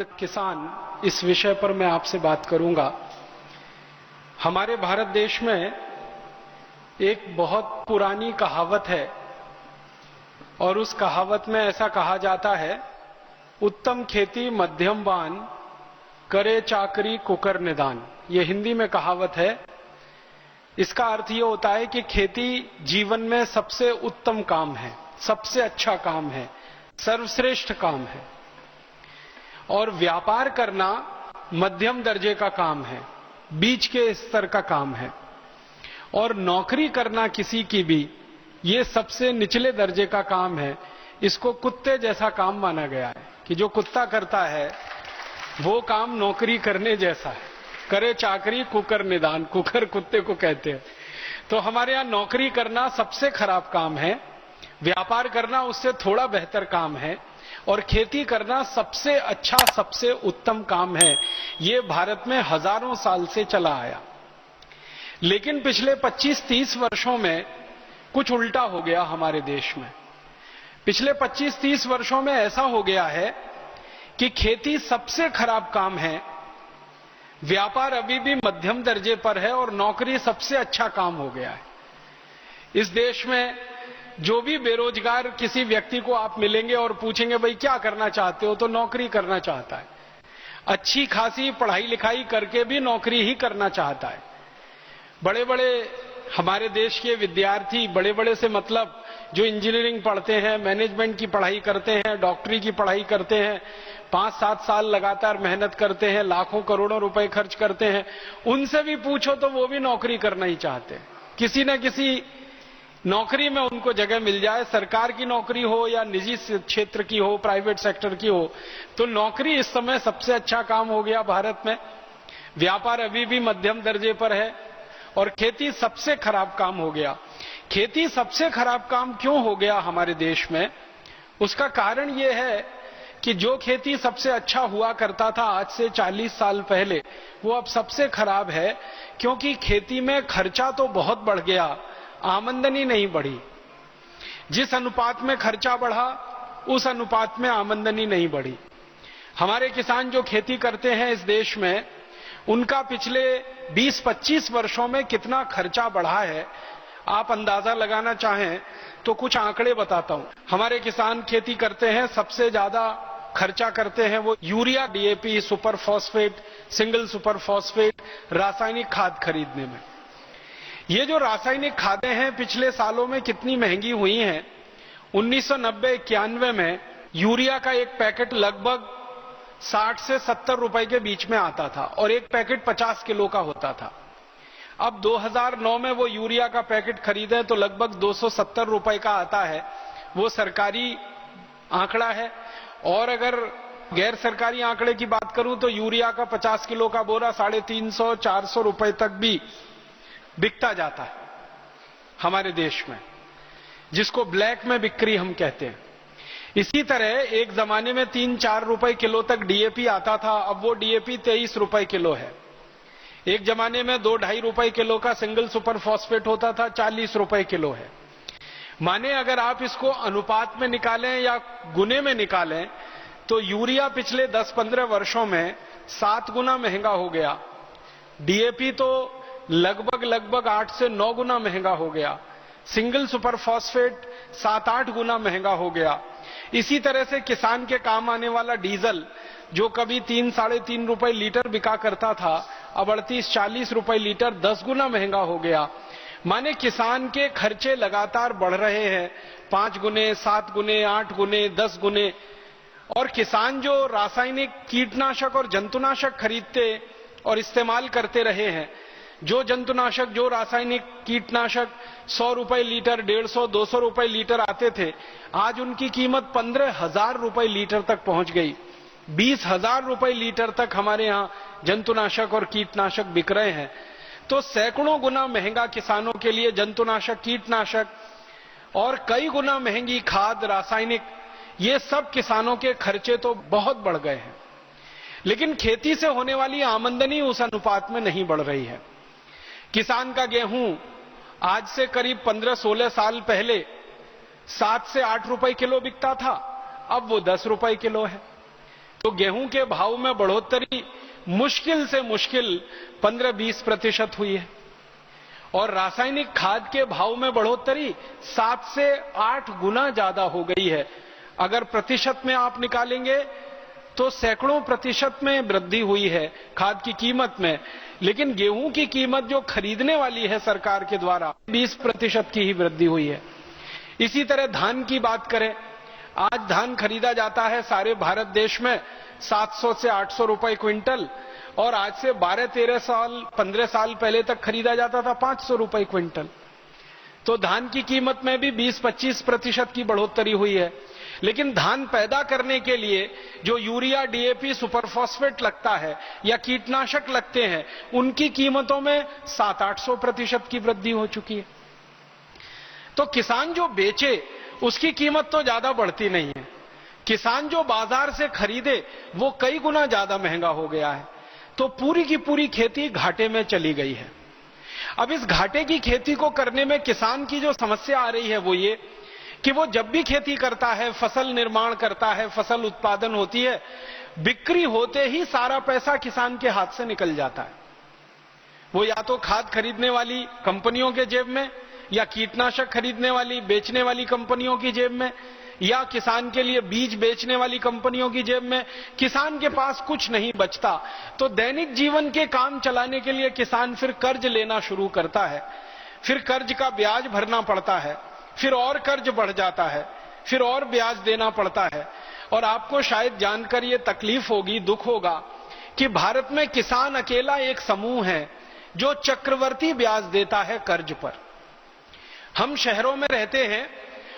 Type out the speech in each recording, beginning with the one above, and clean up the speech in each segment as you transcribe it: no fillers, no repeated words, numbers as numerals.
खुद किसान, इस विषय पर मैं आपसे बात करूंगा। हमारे भारत देश में एक बहुत पुरानी कहावत है और उस कहावत में ऐसा कहा जाता है, उत्तम खेती मध्यम बान, करे चाकरी कुकर निदान। ये हिंदी में कहावत है। इसका अर्थ ये होता है कि खेती जीवन में सबसे उत्तम काम है, सबसे अच्छा काम है, सर्वश्रेष्ठ काम है। और व्यापार करना मध्यम दर्जे का काम है, बीच के स्तर का काम है। और नौकरी करना किसी की भी, ये सबसे निचले दर्जे का काम है। इसको कुत्ते जैसा काम माना गया है कि जो कुत्ता करता है वो काम नौकरी करने जैसा है। करे चाकरी कुकर निदान, कुकर कुत्ते को कहते हैं। तो हमारे यहां नौकरी करना सबसे खराब काम है, व्यापार करना उससे थोड़ा बेहतर काम है, और खेती करना सबसे अच्छा, सबसे उत्तम काम है। ये भारत में हजारों साल से चला आया। लेकिन पिछले 25-30 वर्षों में कुछ उल्टा हो गया हमारे देश में। पिछले 25-30 वर्षों में ऐसा हो गया है कि खेती सबसे खराब काम है, व्यापार अभी भी मध्यम दर्जे पर है, और नौकरी सबसे अच्छा काम हो गया है। इस देश में जो भी बेरोजगार किसी व्यक्ति को आप मिलेंगे और पूछेंगे भाई क्या करना चाहते हो, तो नौकरी करना चाहता है। अच्छी खासी पढ़ाई लिखाई करके भी नौकरी ही करना चाहता है। बड़े बड़े हमारे देश के विद्यार्थी, बड़े बड़े से मतलब जो इंजीनियरिंग पढ़ते हैं, मैनेजमेंट की पढ़ाई करते हैं, डॉक्टरी की पढ़ाई करते हैं, 5-7 साल लगातार मेहनत करते हैं, लाखों करोड़ों रुपए खर्च करते हैं, उनसे भी पूछो तो वो भी नौकरी करना ही चाहते हैं। किसी न किसी नौकरी में उनको जगह मिल जाए, सरकार की नौकरी हो या निजी क्षेत्र की हो, प्राइवेट सेक्टर की हो, तो नौकरी इस समय सबसे अच्छा काम हो गया भारत में। व्यापार अभी भी मध्यम दर्जे पर है और खेती सबसे खराब काम हो गया। खेती सबसे खराब काम क्यों हो गया हमारे देश में? उसका कारण यह है कि जो खेती सबसे अच्छा हुआ करता था आज से 40 साल पहले, वो अब सबसे खराब है, क्योंकि खेती में खर्चा तो बहुत बढ़ गया, आमदनी नहीं बढ़ी। जिस अनुपात में खर्चा बढ़ा उस अनुपात में आमदनी नहीं बढ़ी। हमारे किसान जो खेती करते हैं इस देश में, उनका पिछले 20-25 वर्षों में कितना खर्चा बढ़ा है, आप अंदाजा लगाना चाहें तो कुछ आंकड़े बताता हूं। हमारे किसान खेती करते हैं, सबसे ज्यादा खर्चा करते हैं वो urea, DAP, super phosphate, single super phosphate, रासायनिक खाद खरीदने में। ये जो रासायनिक खादें हैं पिछले सालों में कितनी महंगी हुई हैं। 1990-91 में यूरिया का एक पैकेट लगभग 60 से 70 रुपए के बीच में आता था और एक पैकेट 50 किलो का होता था। अब 2009 में वो यूरिया का पैकेट खरीदें तो लगभग 270 रुपए का आता है। वो सरकारी आंकड़ा है। और अगर गैर सरकारी आंकड़े की बात करूं तो यूरिया का 50 किलो का बोरा 350-400 रुपए तक भी बिकता जाता है हमारे देश में, जिसको ब्लैक में बिक्री हम कहते हैं। इसी तरह एक जमाने में 3-4 रुपए किलो तक डीएपी आता था, अब वो डीएपी 23 रुपए किलो है। एक जमाने में 2-2.5 रुपए किलो का सिंगल सुपर फॉस्फेट होता था, 40 रुपए किलो है। माने अगर आप इसको अनुपात में निकालें या गुने में निकालें तो यूरिया पिछले 10-15 वर्षों में 7 गुना महंगा हो गया, डीएपी तो लगभग 8 से 9 गुना महंगा हो गया, सिंगल सुपर फॉस्फेट 7-8 गुना महंगा हो गया। इसी तरह से किसान के काम आने वाला डीजल, जो कभी 3-3.5 रुपए लीटर बिका करता था, अब 38-40 रुपए लीटर, 10 गुना महंगा हो गया। माने किसान के खर्चे लगातार बढ़ रहे हैं, 5 गुने, 7 गुने, 8 गुने, 10 गुने। और किसान जो रासायनिक कीटनाशक और जंतुनाशक खरीदते और इस्तेमाल करते रहे हैं, जो जंतुनाशक, जो रासायनिक कीटनाशक 100 रुपए लीटर, 150-200 रुपए लीटर आते थे, आज उनकी कीमत 15,000 रुपए लीटर तक पहुंच गई। 20,000 रुपए लीटर तक हमारे यहां जंतुनाशक और कीटनाशक बिक रहे हैं। तो सैकड़ों गुना महंगा किसानों के लिए जंतुनाशक, कीटनाशक, और कई गुना महंगी खाद, रासायनिक, ये सब किसानों के खर्चे तो बहुत बढ़ गए हैं। लेकिन खेती से होने वाली आमदनी उस अनुपात में नहीं बढ़ रही है। किसान का गेहूं आज से करीब 15-16 साल पहले 7 से 8 रुपए किलो बिकता था, अब वो 10 रुपए किलो है। तो गेहूं के भाव में बढ़ोतरी मुश्किल से मुश्किल 15-20% हुई है और रासायनिक खाद के भाव में बढ़ोतरी 7 से 8 गुना ज्यादा हो गई है। अगर प्रतिशत में आप निकालेंगे तो सैकड़ों प्रतिशत में वृद्धि हुई है खाद की कीमत में, लेकिन गेहूं की कीमत जो खरीदने वाली है सरकार के द्वारा 20% की ही वृद्धि हुई है। इसी तरह धान की बात करें, आज धान खरीदा जाता है सारे भारत देश में 700 से 800 रुपए क्विंटल और आज से 12-13 साल 15 साल पहले तक खरीदा जाता था 500 रुपए क्विंटल। तो धान की कीमत में भी 20-25% की बढ़ोतरी हुई है। लेकिन धान पैदा करने के लिए जो यूरिया, डीएपी, सुपरफॉस्फेट लगता है या कीटनाशक लगते हैं, उनकी कीमतों में 700-800% की वृद्धि हो चुकी है। तो किसान जो बेचे उसकी कीमत तो ज्यादा बढ़ती नहीं है, किसान जो बाजार से खरीदे वो कई गुना ज्यादा महंगा हो गया है। तो पूरी की पूरी खेती घाटे में चली गई है। अब इस घाटे की खेती को करने में किसान की जो समस्या आ रही है वो ये कि वो जब भी खेती करता है, फसल निर्माण करता है, फसल उत्पादन होती है, बिक्री होते ही सारा पैसा किसान के हाथ से निकल जाता है। वो या तो खाद खरीदने वाली कंपनियों के जेब में, या कीटनाशक खरीदने वाली बेचने वाली कंपनियों की जेब में, या किसान के लिए बीज बेचने वाली कंपनियों की जेब में। किसान के पास कुछ नहीं बचता। तो दैनिक जीवन के काम चलाने के लिए किसान फिर कर्ज लेना शुरू करता है, फिर कर्ज का ब्याज भरना पड़ता है, फिर और कर्ज बढ़ जाता है, फिर और ब्याज देना पड़ता है। और आपको शायद जानकर ये तकलीफ होगी, दुख होगा कि भारत में किसान अकेला एक समूह है जो चक्रवर्ती ब्याज देता है कर्ज पर। हम शहरों में रहते हैं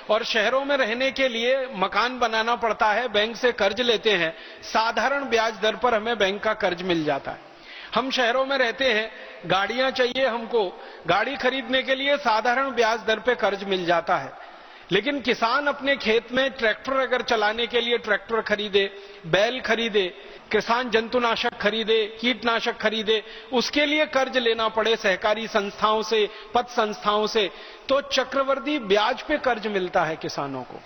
और शहरों में रहने के लिए मकान बनाना पड़ता है, बैंक से कर्ज लेते हैं, साधारण ब्याज दर पर हमें बैंक का कर्ज मिल जाता है। हम शहरों में रहते हैं, गाड़ियां चाहिए हमको, गाड़ी खरीदने के लिए साधारण ब्याज दर पे कर्ज मिल जाता है। लेकिन किसान अपने खेत में ट्रैक्टर अगर चलाने के लिए ट्रैक्टर खरीदे, बैल खरीदे, किसान जंतुनाशक खरीदे, कीटनाशक खरीदे, उसके लिए कर्ज लेना पड़े सहकारी संस्थाओं से, पत संस्थाओं से, तो चक्रवर्ती ब्याज पे कर्ज मिलता है किसानों को।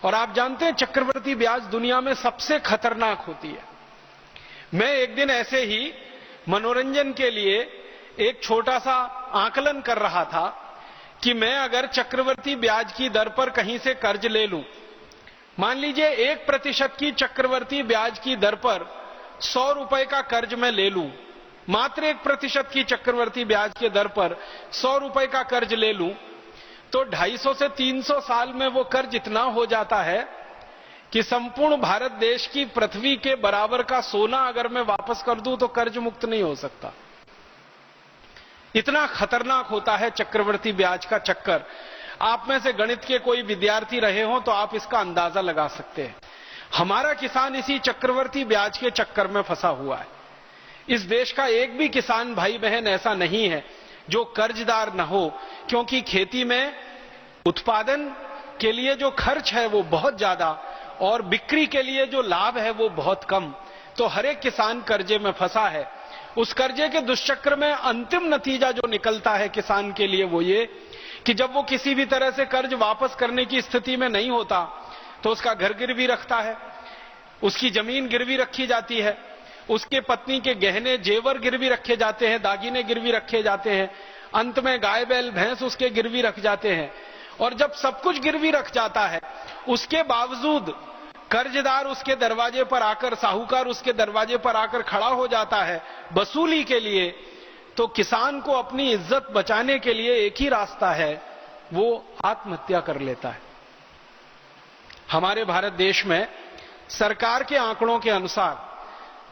और आप जानते हैं चक्रवर्ती ब्याज दुनिया में सबसे खतरनाक होती है। मैं एक दिन ऐसे ही मनोरंजन के लिए एक छोटा सा आकलन कर रहा था कि मैं अगर चक्रवर्ती ब्याज की दर पर कहीं से कर्ज ले लूं, मान लीजिए 1% की चक्रवर्ती ब्याज की दर पर 100 रुपए का कर्ज मैं ले लूं, मात्र 1% की चक्रवर्ती ब्याज की दर पर 100 रुपए का कर्ज ले लूं, तो 250 से 300 साल में वो कर्ज इतना हो जाता है कि संपूर्ण भारत देश की पृथ्वी के बराबर का सोना अगर मैं वापस कर दूं तो कर्ज मुक्त नहीं हो सकता। इतना खतरनाक होता है चक्रवर्ती ब्याज का चक्कर। आप में से गणित के कोई विद्यार्थी रहे हो तो आप इसका अंदाजा लगा सकते हैं। हमारा किसान इसी चक्रवर्ती ब्याज के चक्कर में फंसा हुआ है। इस देश का एक भी किसान भाई बहन ऐसा नहीं है जो कर्जदार न हो, क्योंकि खेती में उत्पादन के लिए जो खर्च है वो बहुत ज्यादा और बिक्री के लिए जो लाभ है वो बहुत कम। तो हर एक किसान कर्जे में फंसा है। उस कर्जे के दुष्चक्र में अंतिम नतीजा जो निकलता है किसान के लिए वो ये कि जब वो किसी भी तरह से कर्ज वापस करने की स्थिति में नहीं होता तो उसका घर गिरवी रखता है, उसकी जमीन गिरवी रखी जाती है, उसके पत्नी के गहने जेवर गिरवी रखे जाते हैं, दागिने गिरवी रखे जाते हैं, अंत में गाय बैल भैंस उसके गिरवी रख जाते हैं। और जब सब कुछ गिरवी रख जाता है उसके बावजूद कर्जदार उसके दरवाजे पर आकर, साहूकार उसके दरवाजे पर आकर खड़ा हो जाता है वसूली के लिए, तो किसान को अपनी इज्जत बचाने के लिए एक ही रास्ता है, वो आत्महत्या कर लेता है। हमारे भारत देश में सरकार के आंकड़ों के अनुसार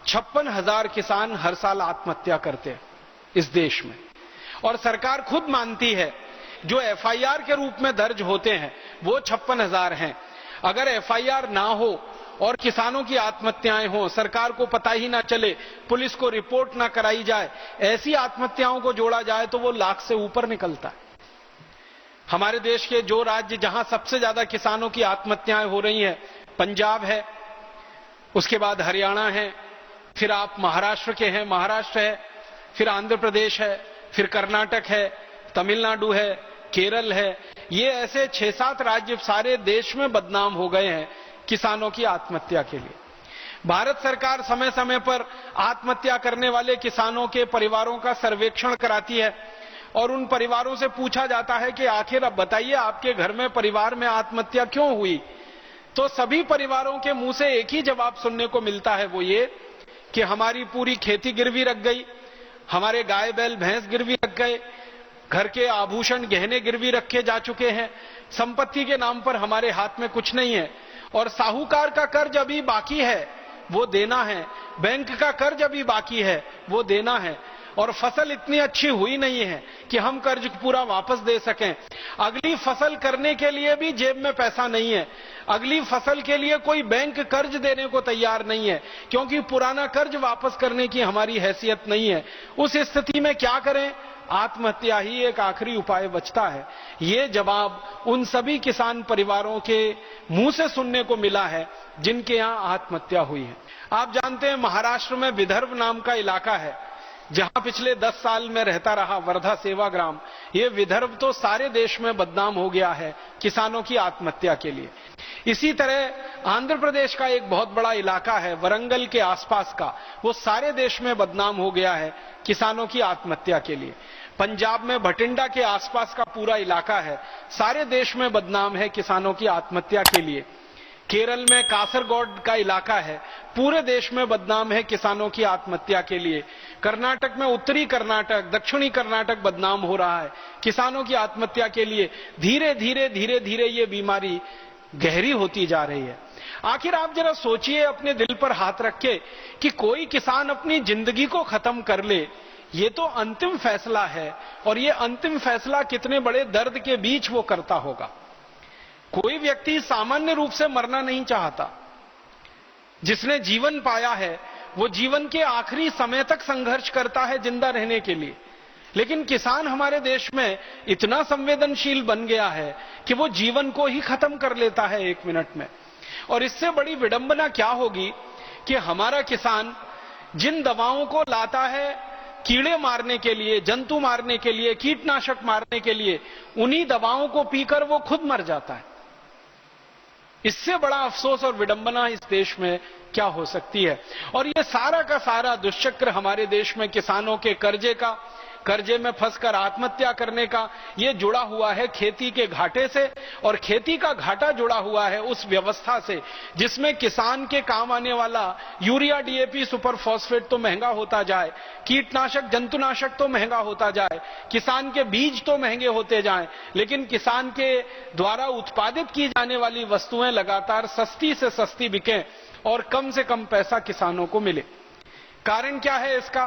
56,000 किसान हर साल आत्महत्या करते हैं इस देश में। और सरकार खुद मानती है जो एफआईआर के रूप में दर्ज होते हैं वो 56,000 हैं। अगर एफआईआर ना हो और किसानों की आत्महत्याएं हो, सरकार को पता ही ना चले, पुलिस को रिपोर्ट ना कराई जाए, ऐसी आत्महत्याओं को जोड़ा जाए तो वो लाख से ऊपर निकलता है। हमारे देश के जो राज्य जहां सबसे ज्यादा किसानों की आत्महत्याएं हो रही हैं, पंजाब है, उसके बाद हरियाणा है, फिर आप महाराष्ट्र के हैं, महाराष्ट्र है, फिर आंध्र प्रदेश है, फिर कर्नाटक है, तमिलनाडु है, केरल है। ये ऐसे 6-7 राज्य सारे देश में बदनाम हो गए हैं किसानों की आत्महत्या के लिए। भारत सरकार समय समय पर आत्महत्या करने वाले किसानों के परिवारों का सर्वेक्षण कराती है और उन परिवारों से पूछा जाता है कि आखिर अब बताइए आपके घर में परिवार में आत्महत्या क्यों हुई। तो सभी परिवारों के मुंह से एक ही जवाब सुनने को मिलता है, वो ये कि हमारी पूरी खेती गिरवी रख गई, हमारे गाय बैल भैंस गिरवी रख गए, घर के आभूषण गहने गिरवी रखे जा चुके हैं, संपत्ति के नाम पर हमारे हाथ में कुछ नहीं है और साहूकार का कर्ज अभी बाकी है वो देना है, बैंक का कर्ज अभी बाकी है वो देना है और फसल इतनी अच्छी हुई नहीं है कि हम कर्ज पूरा वापस दे सकें। अगली फसल करने के लिए भी जेब में पैसा नहीं है, अगली फसल के लिए कोई बैंक कर्ज देने को तैयार नहीं है क्योंकि पुराना कर्ज वापस करने की हमारी हैसियत नहीं है। उस स्थिति में क्या करें? आत्महत्या ही एक आखिरी उपाय बचता है। ये जवाब उन सभी किसान परिवारों के मुंह से सुनने को मिला है जिनके यहां आत्महत्या हुई है। आप जानते हैं महाराष्ट्र में विदर्भ नाम का इलाका है जहां पिछले 10 साल में रहता रहा वर्धा सेवाग्राम। ये विदर्भ तो सारे देश में बदनाम हो गया है किसानों की आत्महत्या के लिए। इसी तरह आंध्र प्रदेश का एक बहुत बड़ा इलाका है वरंगल के आसपास का, वो सारे देश में बदनाम हो गया है किसानों की आत्महत्या के लिए। पंजाब में भटिंडा के आसपास का पूरा इलाका है, सारे देश में बदनाम है किसानों की आत्महत्या के लिए। केरल में कासरगोड का इलाका है, पूरे देश में बदनाम है किसानों की आत्महत्या के लिए। कर्नाटक में उत्तरी कर्नाटक, दक्षिणी कर्नाटक बदनाम हो रहा है किसानों की आत्महत्या के लिए। धीरे धीरे ये बीमारी गहरी होती जा रही है। आखिर आप जरा सोचिए अपने दिल पर हाथ रख के कि कोई किसान अपनी जिंदगी को खत्म कर ले, ये तो अंतिम फैसला है और ये अंतिम फैसला कितने बड़े दर्द के बीच वो करता होगा। कोई व्यक्ति सामान्य रूप से मरना नहीं चाहता, जिसने जीवन पाया है वो जीवन के आखिरी समय तक संघर्ष करता है जिंदा रहने के लिए। लेकिन किसान हमारे देश में इतना संवेदनशील बन गया है कि वो जीवन को ही खत्म कर लेता है 1 मिनट में। और इससे बड़ी विडंबना क्या होगी कि हमारा किसान जिन दवाओं को लाता है कीड़े मारने के लिए, जंतु मारने के लिए, कीटनाशक मारने के लिए, उन्हीं दवाओं को पीकर वो खुद मर जाता है। इससे बड़ा अफसोस और विडंबना इस देश में क्या हो सकती है। और ये सारा का सारा दुष्चक्र हमारे देश में किसानों के कर्जे में फंसकर आत्महत्या करने का ये जुड़ा हुआ है खेती के घाटे से। और खेती का घाटा जुड़ा हुआ है उस व्यवस्था से जिसमें किसान के काम आने वाला यूरिया, डीएपी, सुपर फॉस्फेट तो महंगा होता जाए, कीटनाशक, जंतुनाशक तो महंगा होता जाए, किसान के बीज तो महंगे होते जाएं, लेकिन किसान के द्वारा उत्पादित की जाने वाली वस्तुएं लगातार सस्ती से सस्ती बिकें और कम से कम पैसा किसानों को मिले। कारण क्या है इसका?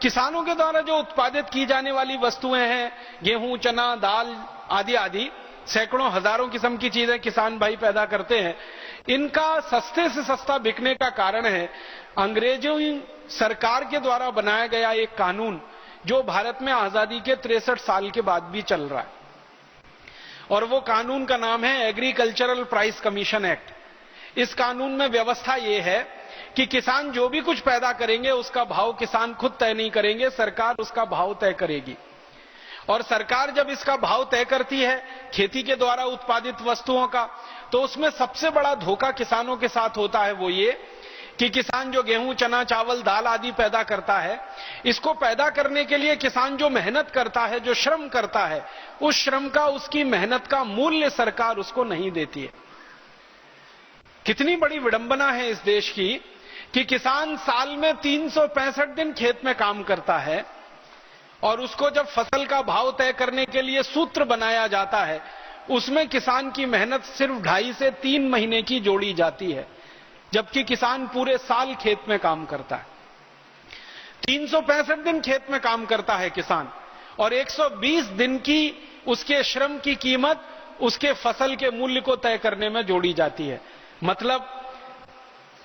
किसानों के द्वारा जो उत्पादित की जाने वाली वस्तुएं हैं, गेहूं, चना, दाल आदि आदि सैकड़ों हजारों किस्म की चीजें किसान भाई पैदा करते हैं, इनका सस्ते से सस्ता बिकने का कारण है अंग्रेजों सरकार के द्वारा बनाया गया एक कानून जो भारत में आजादी के 63 साल के बाद भी चल रहा है। और वो कानून का नाम है एग्रीकल्चरल प्राइस कमीशन एक्ट। इस कानून में व्यवस्था ये है कि किसान जो भी कुछ पैदा करेंगे उसका भाव किसान खुद तय नहीं करेंगे, सरकार उसका भाव तय करेगी। और सरकार जब इसका भाव तय करती है खेती के द्वारा उत्पादित वस्तुओं का, तो उसमें सबसे बड़ा धोखा किसानों के साथ होता है वो ये कि किसान जो गेहूं, चना, चावल, दाल आदि पैदा करता है, इसको पैदा करने के लिए किसान जो मेहनत करता है, जो श्रम करता है, उस श्रम का, उसकी मेहनत का मूल्य सरकार उसको नहीं देती है। कितनी बड़ी विडंबना है इस देश की कि किसान साल में 365 दिन खेत में काम करता है और उसको जब फसल का भाव तय करने के लिए सूत्र बनाया जाता है, उसमें किसान की मेहनत सिर्फ 2.5 से 3 महीने की जोड़ी जाती है, जबकि किसान पूरे साल खेत में काम करता है। 365 दिन खेत में काम करता है किसान और 120 दिन की उसके श्रम की कीमत उसके फसल के मूल्य को तय करने में जोड़ी जाती है। मतलब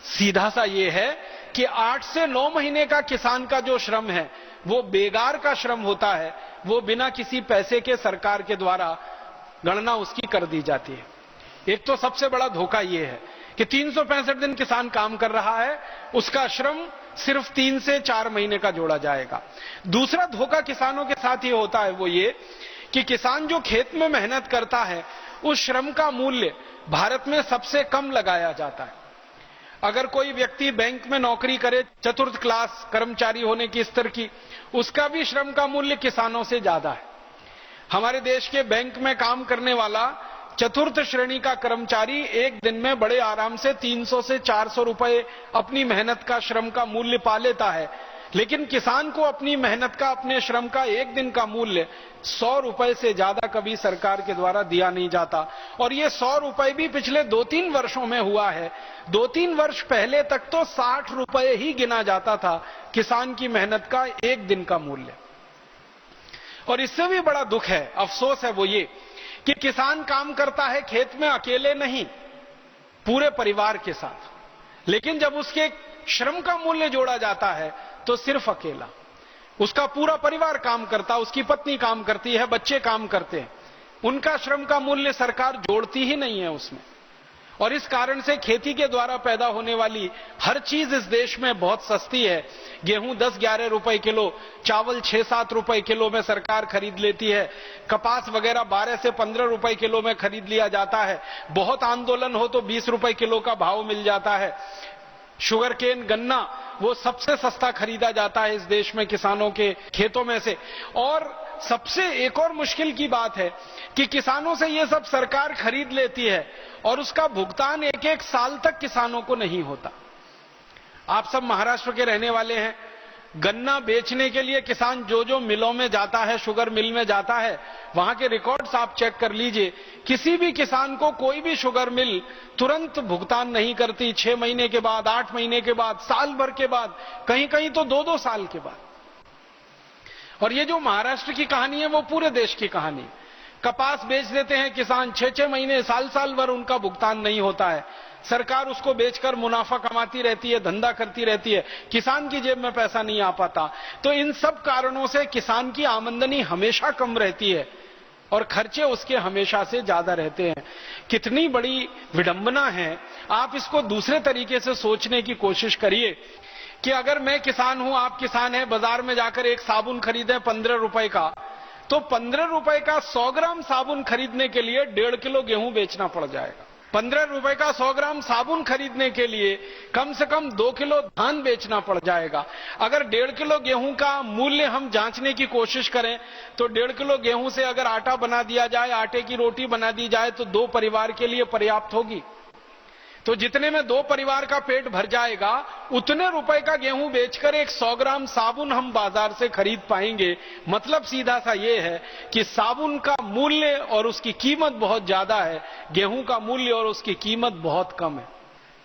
सीधा सा ये है कि 8 से 9 महीने का किसान का जो श्रम है वो बेगार का श्रम होता है, वो बिना किसी पैसे के सरकार के द्वारा गणना उसकी कर दी जाती है। एक तो सबसे बड़ा धोखा ये है कि 365 दिन किसान काम कर रहा है, उसका श्रम सिर्फ 3 से 4 महीने का जोड़ा जाएगा। दूसरा धोखा किसानों के साथ ये होता है वो ये कि किसान जो खेत में मेहनत करता है उस श्रम का मूल्य भारत में सबसे कम लगाया जाता है। अगर कोई व्यक्ति बैंक में नौकरी करे, चतुर्थ क्लास कर्मचारी होने की स्तर की, उसका भी श्रम का मूल्य किसानों से ज्यादा है। हमारे देश के बैंक में काम करने वाला चतुर्थ श्रेणी का कर्मचारी एक दिन में बड़े आराम से 300 से 400 रुपए अपनी मेहनत का, श्रम का मूल्य पा लेता है, लेकिन किसान को अपनी मेहनत का, अपने श्रम का एक दिन का मूल्य 100 रुपए से ज्यादा कभी सरकार के द्वारा दिया नहीं जाता। और ये 100 रुपए भी पिछले 2-3 वर्षों में हुआ है। 2-3 वर्ष पहले तक तो 60 रुपए ही गिना जाता था किसान की मेहनत का एक दिन का मूल्य। और इससे भी बड़ा दुख है, अफसोस है, वो ये कि किसान काम करता है खेत में अकेले नहीं, पूरे परिवार के साथ, लेकिन जब उसके श्रम का मूल्य जोड़ा जाता है तो सिर्फ अकेला। उसका पूरा परिवार काम करता, उसकी पत्नी काम करती है, बच्चे काम करते हैं, उनका श्रम का मूल्य सरकार जोड़ती ही नहीं है उसमें। और इस कारण से खेती के द्वारा पैदा होने वाली हर चीज इस देश में बहुत सस्ती है। गेहूं 10-11 रुपए किलो, चावल 6-7 रुपए किलो में सरकार खरीद लेती है, कपास वगैरह 12 से 15 रुपए किलो में खरीद लिया जाता है, बहुत आंदोलन हो तो 20 रुपए किलो का भाव मिल जाता है। शुगर केन, गन्ना, वो सबसे सस्ता खरीदा जाता है इस देश में किसानों के खेतों में से। और सबसे एक और मुश्किल की बात है कि किसानों से ये सब सरकार खरीद लेती है और उसका भुगतान 1-1 साल तक किसानों को नहीं होता। आप सब महाराष्ट्र के रहने वाले हैं, गन्ना बेचने के लिए किसान जो जो मिलों में जाता है, शुगर मिल में जाता है, वहां के रिकॉर्ड्स आप चेक कर लीजिए, किसी भी किसान को कोई भी शुगर मिल तुरंत भुगतान नहीं करती। 6 महीने के बाद, 8 महीने के बाद, साल भर के बाद, कहीं कहीं तो 2-2 साल के बाद। और ये जो महाराष्ट्र की कहानी है वो पूरे देश की कहानी है। कपास बेच देते हैं किसान, 6-6 महीने, साल भर उनका भुगतान नहीं होता है। सरकार उसको बेचकर मुनाफा कमाती रहती है, धंधा करती रहती है, किसान की जेब में पैसा नहीं आ पाता। तो इन सब कारणों से किसान की आमदनी हमेशा कम रहती है और खर्चे उसके हमेशा से ज्यादा रहते हैं। कितनी बड़ी विडंबना है। आप इसको दूसरे तरीके से सोचने की कोशिश करिए कि अगर मैं किसान हूं, आप किसान हैं, बाजार में जाकर एक साबुन खरीदें 15 रुपए का, तो 15 रुपए का 100 ग्राम साबुन खरीदने के लिए 1.5 किलो गेहूं बेचना पड़ जाएगा। 15 रुपए का 100 ग्राम साबुन खरीदने के लिए कम से कम 2 किलो धान बेचना पड़ जाएगा। अगर 1.5 किलो गेहूं का मूल्य हम जांचने की कोशिश करें तो 1.5 किलो गेहूं से अगर आटा बना दिया जाए, आटे की रोटी बना दी जाए तो 2 परिवार के लिए पर्याप्त होगी। तो जितने में 2 परिवार का पेट भर जाएगा, उतने रुपए का गेहूं बेचकर एक 100 ग्राम साबुन हम बाजार से खरीद पाएंगे। मतलब सीधा सा ये है कि साबुन का मूल्य और उसकी कीमत बहुत ज्यादा है, गेहूं का मूल्य और उसकी कीमत बहुत कम है।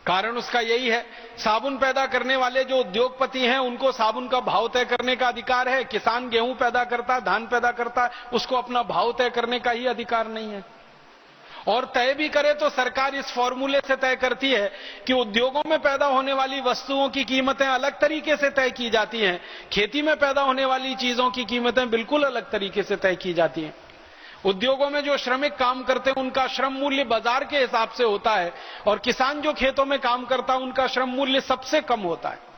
कारण उसका यही है, साबुन पैदा करने वाले जो उद्योगपति हैं उनको साबुन का भाव तय करने का अधिकार है। किसान गेहूं पैदा करता है, धान पैदा करता है, उसको अपना भाव तय करने का ही अधिकार नहीं है। और तय भी करे तो सरकार इस फॉर्मूले से तय करती है कि उद्योगों में पैदा होने वाली वस्तुओं की कीमतें अलग तरीके से तय की जाती हैं, खेती में पैदा होने वाली चीजों की कीमतें बिल्कुल अलग तरीके से तय की जाती हैं। उद्योगों में जो श्रमिक काम करते हैं उनका श्रम मूल्य बाजार के हिसाब से होता है और किसान जो खेतों में काम करता है उनका श्रम मूल्य सबसे कम होता है।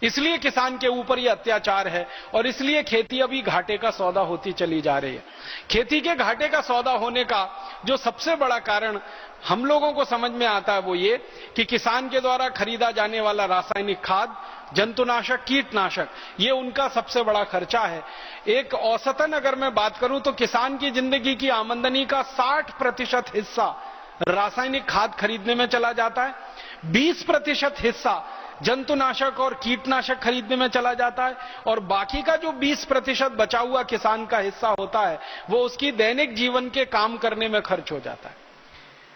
इसलिए किसान के ऊपर यह अत्याचार है और इसलिए खेती अभी घाटे का सौदा होती चली जा रही है। खेती के घाटे का सौदा होने का जो सबसे बड़ा कारण हम लोगों को समझ में आता है वो ये कि किसान के द्वारा खरीदा जाने वाला रासायनिक खाद, जंतुनाशक, कीटनाशक, ये उनका सबसे बड़ा खर्चा है। एक औसतन अगर मैं बात करूं तो किसान की जिंदगी की आमदनी का 60% हिस्सा रासायनिक खाद खरीदने में चला जाता है, 20% हिस्सा जंतुनाशक और कीटनाशक खरीदने में चला जाता है और बाकी का जो 20% बचा हुआ किसान का हिस्सा होता है वो उसकी दैनिक जीवन के काम करने में खर्च हो जाता है।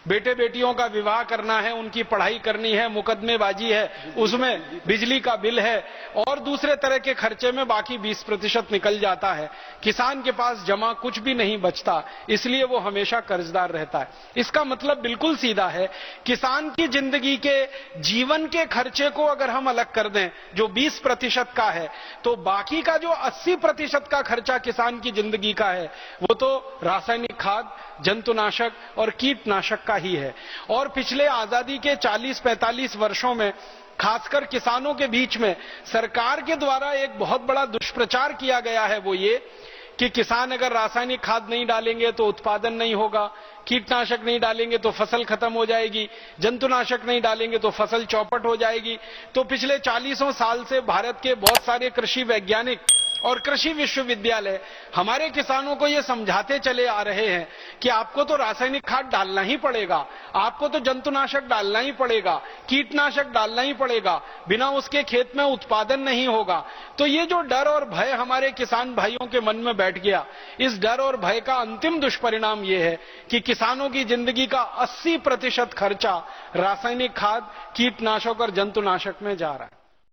बेटे बेटियों का विवाह करना है, उनकी पढ़ाई करनी है, मुकदमेबाजी है, उसमें बिजली का बिल है और दूसरे तरह के खर्चे में बाकी 20% निकल जाता है। किसान के पास जमा कुछ भी नहीं बचता, इसलिए वो हमेशा कर्जदार रहता है। इसका मतलब बिल्कुल सीधा है, किसान की जिंदगी के जीवन के खर्चे को अगर हम अलग कर दें जो 20% का है, तो बाकी का जो 80% का खर्चा किसान की जिंदगी का है वो तो रासायनिक खाद, जंतुनाशक और कीटनाशक का ही है। और पिछले आजादी के 40-45 वर्षों में खासकर किसानों के बीच में सरकार के द्वारा एक बहुत बड़ा दुष्प्रचार किया गया है, वो ये कि किसान अगर रासायनिक खाद नहीं डालेंगे तो उत्पादन नहीं होगा, कीटनाशक नहीं डालेंगे तो फसल खत्म हो जाएगी, जंतुनाशक नहीं डालेंगे तो फसल चौपट हो जाएगी। तो पिछले 40 साल से भारत के बहुत सारे कृषि वैज्ञानिक और कृषि विश्वविद्यालय हमारे किसानों को यह समझाते चले आ रहे हैं कि आपको तो रासायनिक खाद डालना ही पड़ेगा, आपको तो जंतुनाशक डालना ही पड़ेगा, कीटनाशक डालना ही पड़ेगा, बिना उसके खेत में उत्पादन नहीं होगा। तो ये जो डर और भय हमारे किसान भाइयों के मन में बैठ गया, इस डर और भय का अंतिम दुष्परिणाम यह है कि किसानों की जिंदगी का 80% खर्चा रासायनिक खाद, कीटनाशक और जंतुनाशक में जा रहा है।